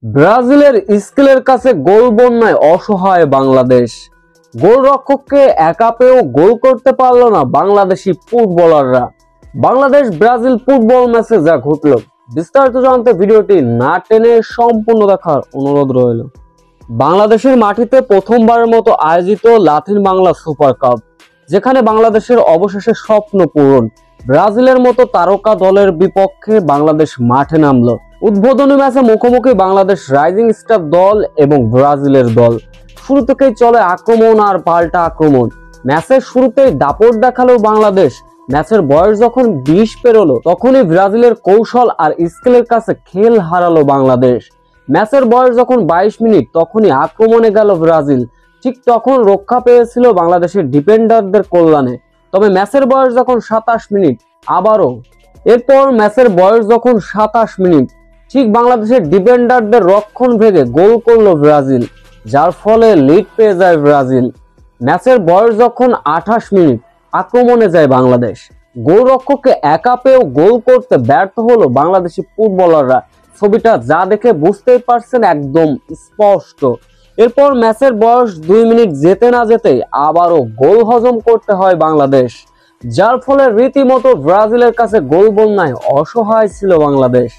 ব্রাজিলের স্কিলের কাছে গোল বন্যায় অসহায় বাংলাদেশ। গোলরক্ষককে একা পেয়েও গোল করতে পারল না বাংলাদেশি ফুটবলাররা। বাংলাদেশ ব্রাজিল ফুটবল ম্যাচে যা ঘটল, বিস্তারিত জানতে ভিডিওটি না টেনে সম্পূর্ণ দেখার অনুরোধ রইল। বাংলাদেশের মাটিতে প্রথমবারের মতো আয়োজিত লাতিন বাংলা সুপার কাপ, যেখানে বাংলাদেশের অবশেষে স্বপ্ন পূরণ। ব্রাজিলের মতো তারকা দলের বিপক্ষে বাংলাদেশ মাঠে নামলো। উদ্বোধনী ম্যাচে মুখোমুখি বাংলাদেশ রাইজিং স্টার দল এবং ব্রাজিলের দল। শুরু থেকেই চলে আক্রমণ আর পাল্টা আক্রমণ। ম্যাচের শুরুতেই দাপট দেখালো বাংলাদেশ। ম্যাচের বয়স যখন 20 পেরোলো, তখনই ব্রাজিলের কৌশল আর স্কিলের কাছে খেল হারালো বাংলাদেশ। ম্যাচের বয়স যখন 22 মিনিট, তখনই আক্রমণে গেল ব্রাজিল। ঠিক তখন রক্ষা পেয়েছিল বাংলাদেশের ডিফেন্ডারদের কল্যাণে। তবে ম্যাচের বয়স যখন 27 মিনিট, আবারও এরপর ম্যাচের বয়স যখন 27 মিনিট, ঠিক বাংলাদেশের ডিফেন্ডারদের রক্ষণ ভেঙে গোল করলো ব্রাজিল, যার ফলে লিড পেয়ে যায় ব্রাজিল। ম্যাচের বয়স যখন 28 মিনিট, আক্রমণে যায় বাংলাদেশ। গোলরক্ষককে একা পেয়েও গোল করতে ব্যর্থ হলো বাংলাদেশি ফুটবলাররা। ছবিটা যা দেখে বুঝতেই পারছেন, একদম স্পষ্ট। এরপর ম্যাচের বয়স 2 মিনিট যেতে না যেতেই আবারও গোল হজম করতে হয় বাংলাদেশ, যার ফলে রীতিমতো ব্রাজিলের কাছে গোল বন্যায় অসহায় ছিল বাংলাদেশ।